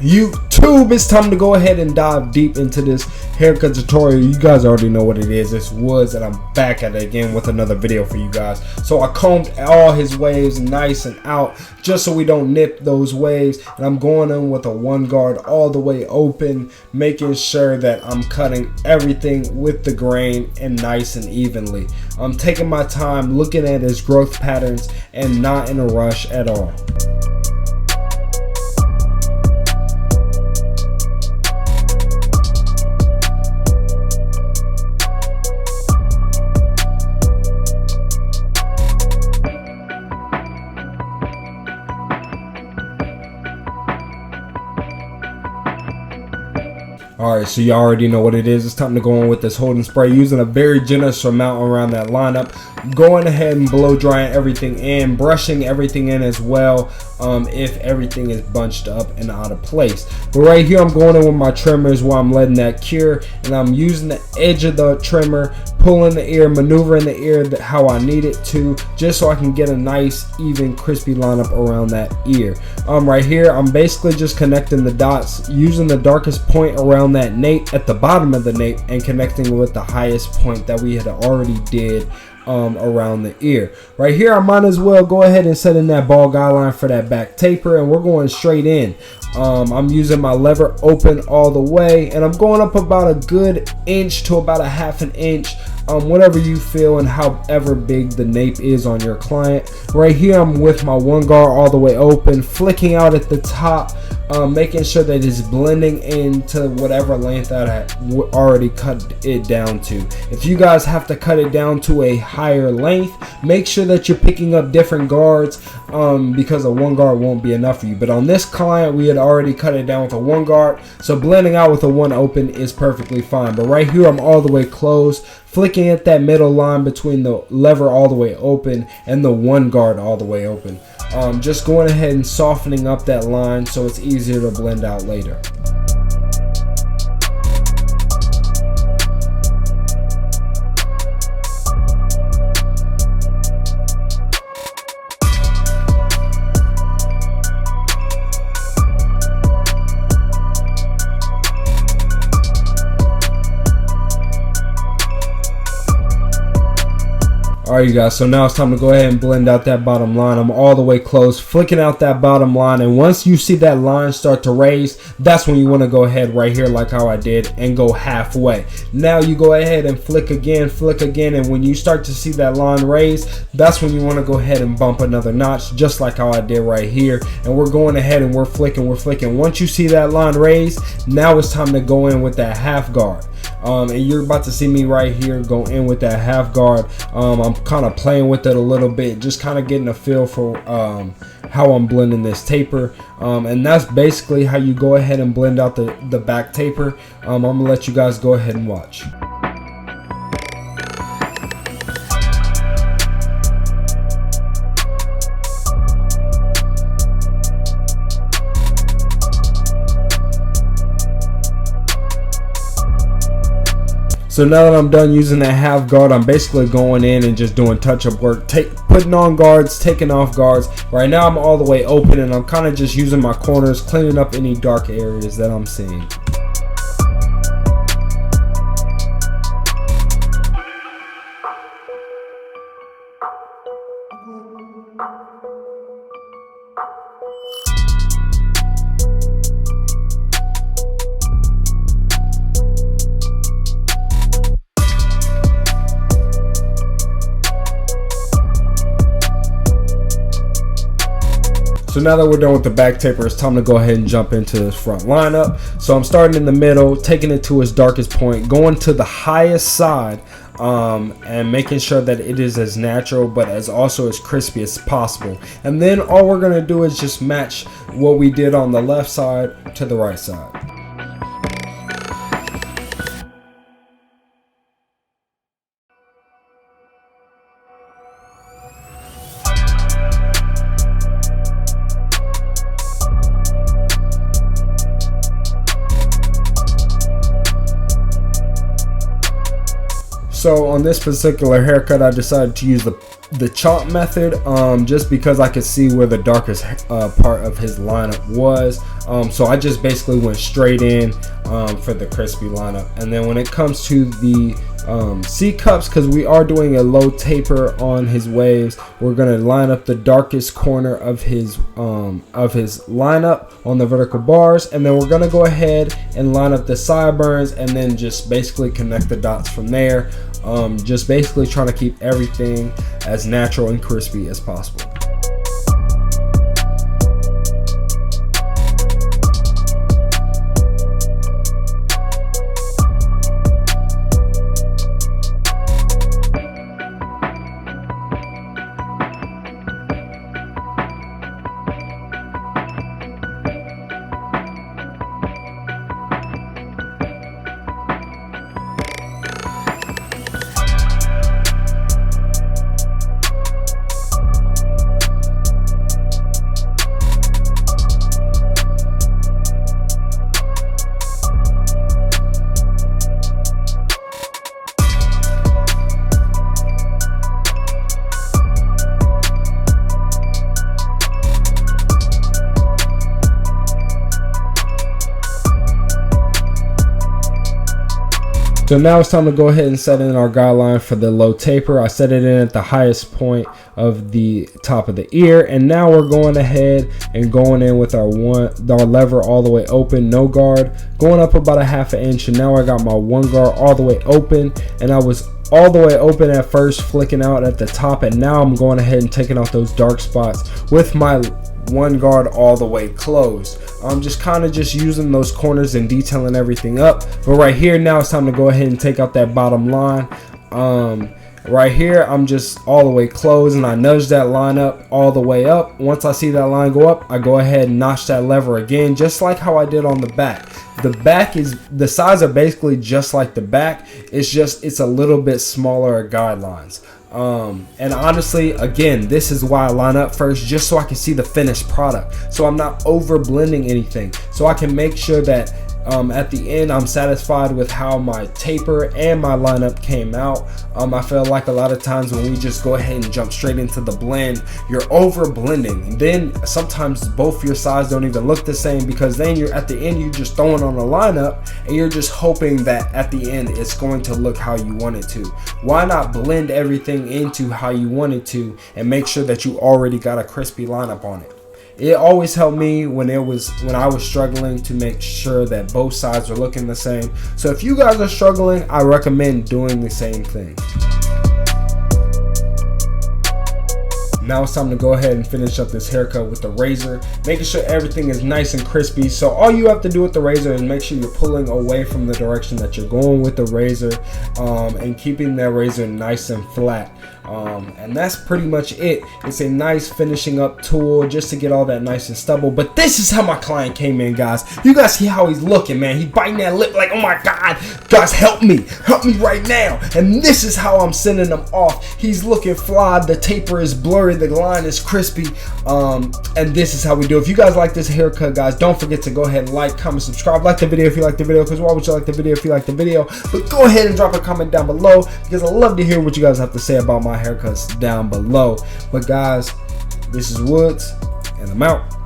YouTube, it's time to go ahead and dive deep into this haircut tutorial. You guys already know what it is. It's Woods, and I'm back at it again with another video for you guys. So I combed all his waves nice and out just so we don't nip those waves, and I'm going in with a 1 guard all the way open, making sure that I'm cutting everything with the grain and nice and evenly. I'm taking my time looking at his growth patterns and not in a rush at all. Alright, so you already know what it is. It's time to go in with this holding spray using a very generous amount around that lineup. Going ahead and blow drying everything in, brushing everything in as well if everything is bunched up and out of place. But right here I'm going in with my trimmers while I'm letting that cure, and I'm using the edge of the trimmer, pulling the ear, maneuvering the ear how I need it to, just so I can get a nice even crispy lineup around that ear. Right here I'm basically just connecting the dots using the darkest point around that nape at the bottom of the nape and connecting with the highest point that we had already did around the ear. Right here I might as well go ahead and set in that ball guideline for that back taper, and we're going straight in. I'm using my lever open all the way, and I'm going up about a good inch to about a half an inch, whatever you feel and however big the nape is on your client. Right here I'm with my 1 guard all the way open, flicking out at the top, making sure that it's blending into whatever length that I already cut it down to. If you guys have to cut it down to a higher length, make sure that you're picking up different guards because a 1 guard won't be enough for you. But on this client we had already cut it down with a 1 guard, so blending out with a 1 open is perfectly fine. But right here I'm all the way closed, flicking at that middle line between the lever all the way open and the 1 guard all the way open. Just going ahead and softening up that line so it's easier to blend out later. Alright you guys, so now it's time to go ahead and blend out that bottom line. I'm all the way close, flicking out that bottom line, and once you see that line start to raise, that's when you want to go ahead right here like how I did and go halfway. Now you go ahead and flick again, and when you start to see that line raise, that's when you want to go ahead and bump another notch just like how I did right here. And we're going ahead and we're flicking. Once you see that line raise, now it's time to go in with that half guard. And you're about to see me right here go in with that half guard. I'm kind of playing with it a little bit, just kind of getting a feel for how I'm blending this taper, and that's basically how you go ahead and blend out the back taper. I'm gonna let you guys go ahead and watch. So now that I'm done using that half guard, I'm basically going in and just doing touch-up work, putting on guards, taking off guards. Right now I'm all the way open, and I'm kind of just using my corners, cleaning up any dark areas that I'm seeing. So now that we're done with the back taper, it's time to go ahead and jump into this front lineup. So I'm starting in the middle, taking it to its darkest point, going to the highest side, and making sure that it is as natural but as also as crispy as possible. And then all we're going to do is just match what we did on the left side to the right side. So on this particular haircut, I decided to use the the chop method, just because I could see where the darkest part of his lineup was. So I just basically went straight in for the crispy lineup. And then when it comes to the C cups, because we are doing a low taper on his waves, we're gonna line up the darkest corner of his lineup on the vertical bars, and then we're gonna go ahead and line up the sideburns, and then just basically connect the dots from there. Just basically trying to keep everything as natural and crispy as possible. So now it's time to go ahead and set in our guideline for the low taper. I set it in at the highest point of the top of the ear, and now we're going ahead and going in with our lever all the way open, no guard, going up about a ½ inch, and now I got my one guard all the way open, and I was all the way open at first, flicking out at the top, and now I'm going ahead and taking out those dark spots with my one guard all the way closed. I'm just kind of just using those corners and detailing everything up. But right here now it's time to go ahead and take out that bottom line. Right here I'm just all the way closed, and I nudge that line up all the way up. Once I see that line go up, I go ahead and notch that lever again, just like how I did on the back. The sides are basically just like the back. It's a little bit smaller guidelines. And honestly, again, this is why I line up first, just so I can see the finished product, so I'm not over blending anything, so I can make sure that at the end I'm satisfied with how my taper and my lineup came out. I feel like a lot of times when we just go ahead and jump straight into the blend, you're over blending, and then sometimes both your sides don't even look the same, because then you're at the end, you're just throwing on a lineup and you're just hoping that at the end it's going to look how you want it to. Why not blend everything into how you want it to and make sure that you already got a crispy lineup on it? It always helped me when I was struggling to make sure that both sides are looking the same. So if you guys are struggling, I recommend doing the same thing. Now it's time to go ahead and finish up this haircut with the razor, making sure everything is nice and crispy. So all you have to do with the razor is make sure you're pulling away from the direction that you're going with the razor, and keeping that razor nice and flat. And that's pretty much it. It's a nice finishing up tool just to get all that nice and stubble. But this is how my client came in, guys. You guys see how he's looking, man. He's biting that lip like, oh my God, guys, help me right now. And this is how I'm sending him off. He's looking fly. The taper is blurry. The line is crispy. And this is how we do it. If you guys like this haircut, guys, don't forget to go ahead and like, comment, subscribe. Like the video if you like the video, because why would you like the video if you like the video? But go ahead and drop a comment down below, because I love to hear what you guys have to say about my haircuts down below. But guys, this is Woods, and I'm out.